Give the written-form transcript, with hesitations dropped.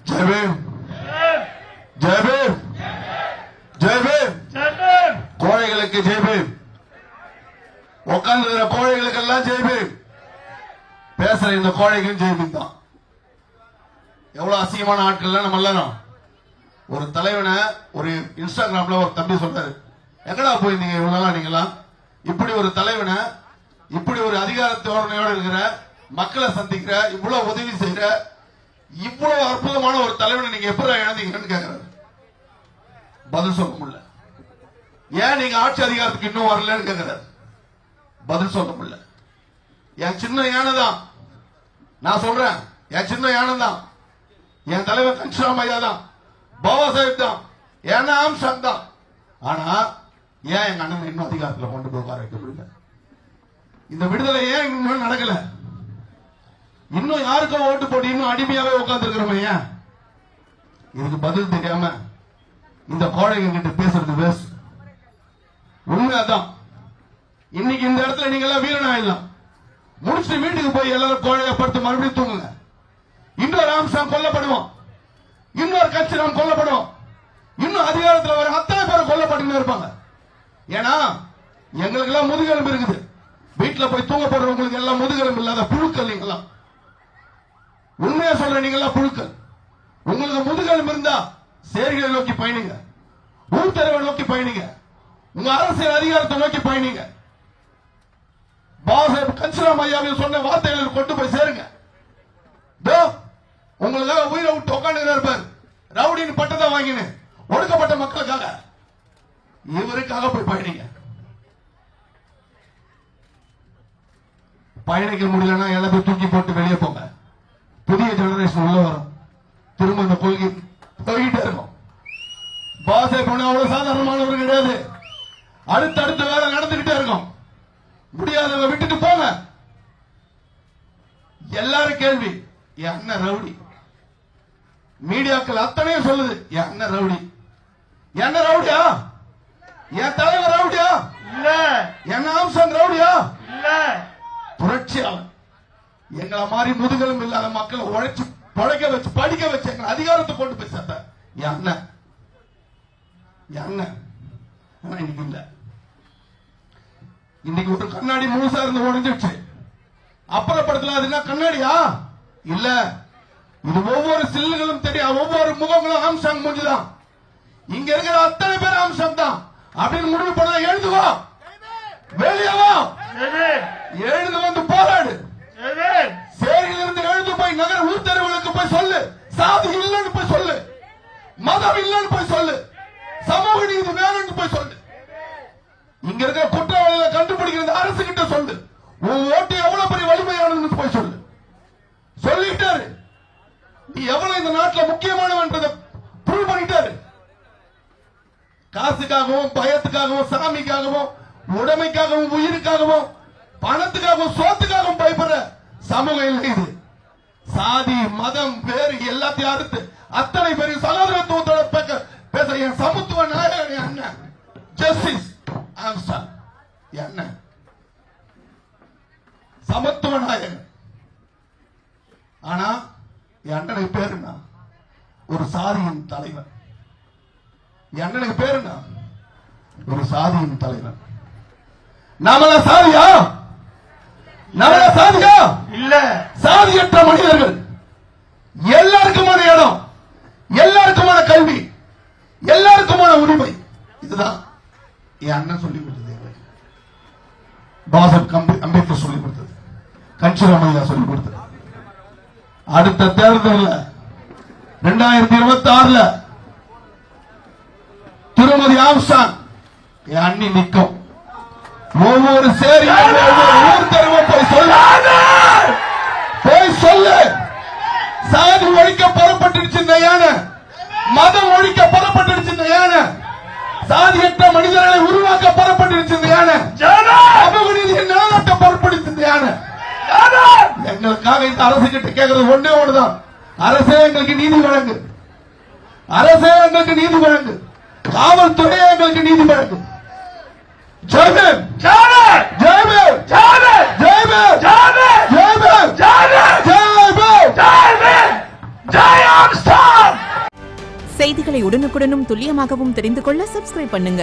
ஜெய் பீம், ஜெய் பீம், ஜெய் பீம், கோழைகளுக்கு ஜெய் பீம், உட்கார்ந்து கோழைகளுக்கு எல்லாம் ஜெய் பீம், பேசுற இந்த கோழைகளும் ஜெய் பீம் தான். எவ்வளவு அசிங்கமான ஆட்கள் நம்ம எல்லாரும். ஒரு தலைவனை ஒரு இன்ஸ்டாகிராம்ல ஒரு தம்பி சொல்றாரு, எங்கடா போயிருந்தீங்க இவ்வளவு நீங்களாம், இப்படி ஒரு தலைவனை, இப்படி ஒரு அதிகார தோரணையோடு இருக்கிற, மக்களை சந்திக்கிற, இவ்வளவு உதவி செய்யற, இவ்வளவு அற்புதமான ஒரு தலைவனை நீங்க எப்படி இழந்தீங்கன்னு கேட்கிறாரு. பதில் சொல்ல முடியல. ஏன் நீங்க ஆட்சி அதிகாரத்துக்கு இன்னும் வரலன்னு கேட்கிறாரு. பதில் சொல்ல முடியல. என் சின்ன யானை தான், நான் சொல்றேன், என் சின்ன யானை தான், என் தலைவர் கன்ஷிராம் ஐயா தான், பாபா சாஹிப் தான், ஏன்னா ஆம்சாங் தான். ஆனா ஏன் எங்க அண்ணன் இன்னும் அதிகாரத்தில் கொண்டு போய் உட்கார வைக்க முடியல? இந்த விடுதலை ஏன் இன்னும் நடக்கல? இன்னும் யாருக்கும் ஓட்டு போட்டு இன்னும் அடிமையாவே உட்கார்ந்து இருக்கிறோமே ஏன்? இதுக்கு பதில் தெரியாம இந்த கோழைங்க கிட்ட பேசுறது வேஸ்ட். உண்மையாதான். இன்னைக்கு இந்த இடத்துல நீங்க எல்லாம் வீரன் ஆயிடலாம். முடிச்சுட்டு வீட்டுக்கு போய் எல்லாரும் கோழைய படுத்து மறுபடியும் தூங்குங்க. இன்னொரு ஆம்சாங் கொல்லப்படுவோம், இன்னொரு கட்சி நாம் கொல்லப்படுவோம், இன்னும் அதிகாரத்தில் வர அத்தனை பேர் கொல்லப்பட்டு இருப்பாங்க. ஏன்னா எங்களுக்கு எல்லாம் முதுகெலும்பு இருக்குது. வீட்டுல போய் தூங்க போடுறவங்களுக்கு எல்லாம் முதுகெலும்பு இல்லாத புழுக்கள் நீங்களாம். உண்மையா சொல்ற நீங்க எல்லாம் புழுக்கள். உங்களுக்கு முதுகெலும்பு இருந்தா சேரிகளை நோக்கி பயணிங்க, ஊர்த்தரவை நோக்கி பயணிங்க, உங்க அரசியல் அதிகாரத்தை நோக்கி பயணிங்க. பாபாசாஹிப் கன்ஷிராம் ஐயாவில் சொன்ன வார்த்தைகளை கொண்டு போய் சேருங்க. உங்களுக்காக உயிரை விட்டு உட்காந்து இருப்பார். ரவுடின்னு பட்டத்தை வாங்கினு ஒடுக்கப்பட்ட மக்களுக்காக, இவருக்காக போய் பயணிங்க. பயணிக்க முடியலன்னா எல்லாத்தையும் தூக்கி போட்டு வெளியே போங்க. புதிய ஜெனரேஷன் உள்ள வரும். திரும்ப இந்த கொள்கை போய்கிட்டே இருக்கும். பாபாசாஹிப் அவ்வளவு சாதாரணமானவர் கிடையாது. அடுத்தடுத்த வேலை நடந்துகிட்டே இருக்கும். முடியாதவங்க விட்டுட்டு போங்க. எல்லாரும் கேள்வி, என் அண்ணன் ரவுடி. மீடியாக்கள் அத்தனையும் சொல்லுது, என் அண்ணன் ரவுடி. என்ன ரவுடியா? என் தலைவர் ரவுடியா? இல்ல. என்ன ஆம்சாங் ரவுடியா? இல்ல. புரட்சியாளர். எங்களை மாதிரி முதுகெலும்பு இல்லாத மக்களை உழைச்சு பழக்க வச்சு படிக்க வச்சு எங்களை அதிகாரத்தை கொண்டு போய் சேர்த்த என் அண்ணன். என் அண்ணன் இன்னைக்கு இல்ல. இன்னைக்கு ஒரு கண்ணாடி முழுசா இருந்து உடைஞ்சிடுச்சு. அப்புறப்படுத்தலாம். அது என்ன கண்ணாடியா? இல்ல. இது ஒவ்வொரு சில்லுகளும் தெரியும், ஒவ்வொரு முகங்களும் ஆம்சாங் மூஞ்சுதான். இங்க இருக்கிற அத்தனை பேர் ஆம்சாங் தான் அப்படின்னு முடிவு பண்ண எழுதுவா, வெளியவா, எழுந்து வந்து போராடு. சேரியிலிருந்து எழுந்து போய் நகர ஊர்த்தரவுகளுக்கு போய் சொல்லு, சாதி இல்லைன்னு போய் சொல்லு, மதம் இல்லைன்னு போய் சொல்லு, சமூக நீதி வேணும்னு போய் சொல்லு. இங்க இருக்கிற குற்றவாளிகளை கண்டுபிடிக்கிறது அரசு கிட்ட சொல்லு. உன் ஓட்டு எவ்வளவு பெரிய வலிமையானதுன்னு போய் சொல்லு. சொல்லிட்டாரு. நீ எவ்வளவு இந்த நாட்டில் முக்கியமானவன்றதை ப்ரூவ் பண்ணிட்டாரு. காசுக்காகவும் பயத்துக்காகவும் சாமிக்காகவும் உடைமைக்காகவும் உயிருக்காகவும் பணத்துக்காகவும் சோத்துக்காகவும் பயப்படுற சமூகம் இல்லை இது. சாதி மதம் வேறு எல்லாத்தையும் அறுத்து அத்தனை பேரும் சகோதரத்துவத்தோட பேச என் சமத்துவ நாயகன் அண்ணன் ஜஸ்டிஸ் ஆம்ஸ்டாங் என்ன சமத்துவ நாயகன். ஆனா என் அண்ணனுக்கு பேரு என்ன? ஒரு சாதியின் தலைவர். என் அண்ணனுக்கு பேரு என்ன? ஒரு சாதியின் தலைவர். நம்மள சாதியா? நம்மள சாதியா? இல்ல. சாதியற்ற மனிதர்கள், எல்லாருக்குமான இடம், எல்லாருக்குமான கல்வி, எல்லாருக்குமான உரிமை. இதுதான் என் அண்ணன் சொல்லிக் கொடுத்தது. பாபாசாஹிப் அம்பேத்கர் சொல்லிக் கொடுத்தது. கன்ஷிராம் ஐயா சொல்லிக் கொடுத்தது. அடுத்த தேர்தலில் 2026 திருமதி ஆம்சாங் என் அண்ணி நிற்கும். ஒவ்வொரு சேரியும் ஊர் தெருவும் போய் சொல்லு, சாதி ஒழிக்க புறப்பட்டுருச்சு இந்த யானை, மதம் ஒழிக்க புறப்பட்டுருச்சு இந்த யானை, சாதியற்ற மனிதர்களை உருவாக்க புறப்பட்டுருச்சு இந்த யானை, சமூக நீதியை நிலைநாட்ட புறப்பட்டுருச்சு இந்த யானை. எங்களுக்காக இந்த அரசு கிட்ட கேட்கறது ஒன்னே ஒண்ணுதான், அரசே எங்களுக்கு நீதி வழங்கு, அரசே எங்களுக்கு நீதி வழங்கு, காவல்துறையே எங்களுக்கு நீதி வழங்கு. ஜெய் பீம், ஜெய் பீம், ஜெய் பீம், ஜெய் பீம், ஜெய் பீம், ஜெய் பீம், ஜெய் பீம், ஜெய் ஆம்ஸ்டாங். செய்திகளை உடனுக்குடனும் துல்லியமாகவும் தெரிந்து கொள்ள சப்ஸ்கிரைப் பண்ணுங்க.